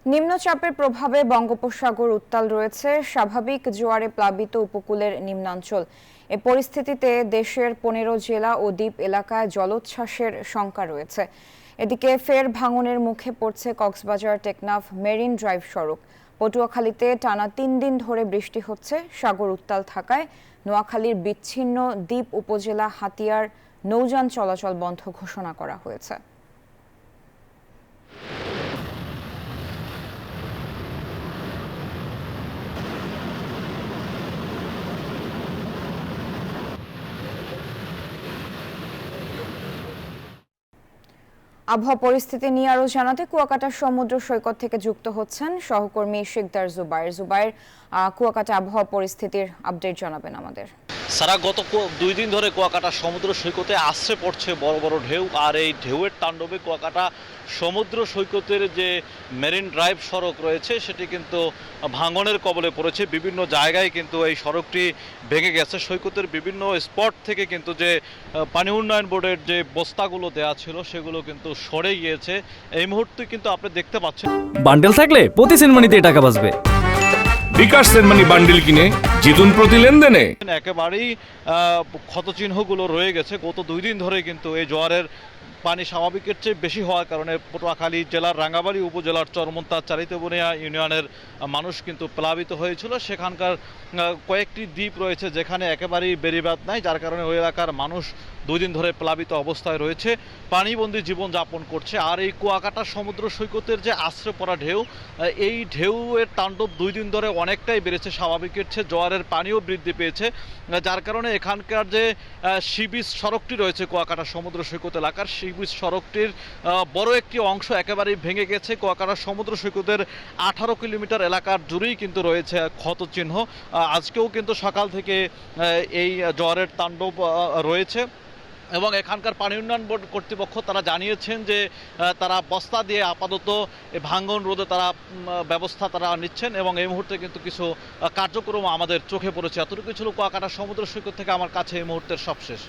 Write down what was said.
নিম্নচাপের প্রভাবে বঙ্গোপসাগর উত্তাল রয়েছে, স্বাভাবিক জোয়ারে প্লাবিত উপকূলের নিম্নাঞ্চল। এ পরিস্থিতিতে দেশের 15 জেলা ও দ্বীপ এলাকায় জলোচ্ছ্বাসের শঙ্কা রয়েছে। এদিকে ফের ভাঙনের মুখে পড়ছে কক্সবাজার টেকনাফ মেরিন ড্রাইভ সড়ক। পটুয়াখালীতে টানা 3 দিন ধরে বৃষ্টি হচ্ছে। সাগর উত্তাল থাকায় নোয়াখালীর বিচ্ছিন্ন দ্বীপ উপজেলা হাতিয়ার নৌযান চলাচল বন্ধ ঘোষণা করা হয়েছে। আবহাওয়া পরিস্থিতি নিয়ে আরো জানাতে কুয়াকাটা সমুদ্র সৈকত থেকে যুক্ত হচ্ছেন সহকর্মী শিকদার জুবাইর। কুয়াকাটা আবহাওয়া পরিস্থিতির আপডেট জানাবেন আমাদের। সারা গত 2 দিন ধরে কুয়াকাটা সমুদ্র সৈকতে আছড়ে পড়ছে বড় বড় ঢেউ, আর এই ঢেউয়ের তাণ্ডবে কুয়াকাটা সমুদ্র সৈকতের যে মেরিন ড্রাইভ সড়ক রয়েছে সেটি কিন্তু ভাঙনের কবলে পড়েছে। বিভিন্ন জায়গায় কিন্তু এই সড়কটি ভেঙে গেছে। সৈকতের বিভিন্ন স্পট থেকে কিন্তু যে পানি উন্নয়ন বোর্ডের যে বস্তাগুলো দেওয়া ছিল সেগুলো কিন্তু সরে গিয়েছে। এই মুহূর্তে কিন্তু আপনি দেখতে পাচ্ছেন বান্ডেল থাকলে প্রতি সেনমানিতে টাকা বাঁচবে। বিকাশ সেনমানি বান্ডিল কিনে জিতুন প্রতি লেনদেনে। একেবারেই ক্ষতচিহ্নগুলো রয়ে গেছে। গত 2 দিন ধরে কিন্তু এই জোয়ারের পানি স্বাভাবিকের চেয়ে বেশি হওয়ার কারণে পটুয়াখালী জেলার রাঙ্গাবাড়ী উপজেলার চরমন্তা চারিতবনিয়া ইউনিয়নের মানুষ কিন্তু প্লাবিত হয়েছিল। সেখানকার কয়েকটি দ্বীপ রয়েছে যেখানে একেবারেই বেড়িবাঁধ নাই, যার কারণে ওই এলাকার মানুষ 2 দিন ধরে প্লাবিত অবস্থায় রয়েছে, পানিবন্দী জীবনযাপন করছে। আর এই কুয়াকাটা সমুদ্র সৈকতের যে আশ্রয় পড়া ঢেউ, এই ঢেউয়ের তাণ্ডব 2 দিন ধরে অনেকটাই বেড়েছে স্বাভাবিকের চেয়ে। জোয়ারের পানিও বৃদ্ধি পেয়েছে, যার কারণে এখানকার যে সি বিচ সড়কটি রয়েছে কুয়াকাটা সমুদ্র সৈকত এলাকার, সি বিচ সড়কটির বড় একটি অংশ একেবারেই ভেঙে গেছে। কুয়াকাটা সমুদ্র সৈকতের 18 কিলোমিটার এলাকার জুড়েই কিন্তু রয়েছে ক্ষতচিহ্ন। আজকেও কিন্তু সকাল থেকে এই জোয়ারের তাণ্ডব রয়েছে এবং এখানকার পানি উন্নয়ন বোর্ড কর্তৃপক্ষ তারা জানিয়েছেন যে তারা বস্তা দিয়ে আপাতত ভাঙন রোধে তারা ব্যবস্থা তারা নিচ্ছেন এবং এই মুহূর্তে কিন্তু কিছু কার্যক্রম আমাদের চোখে পড়েছে। এতটুকু ছিল কুয়াকাটা সমুদ্র সৈকত থেকে আমার কাছে এই মুহূর্তের সবশেষ।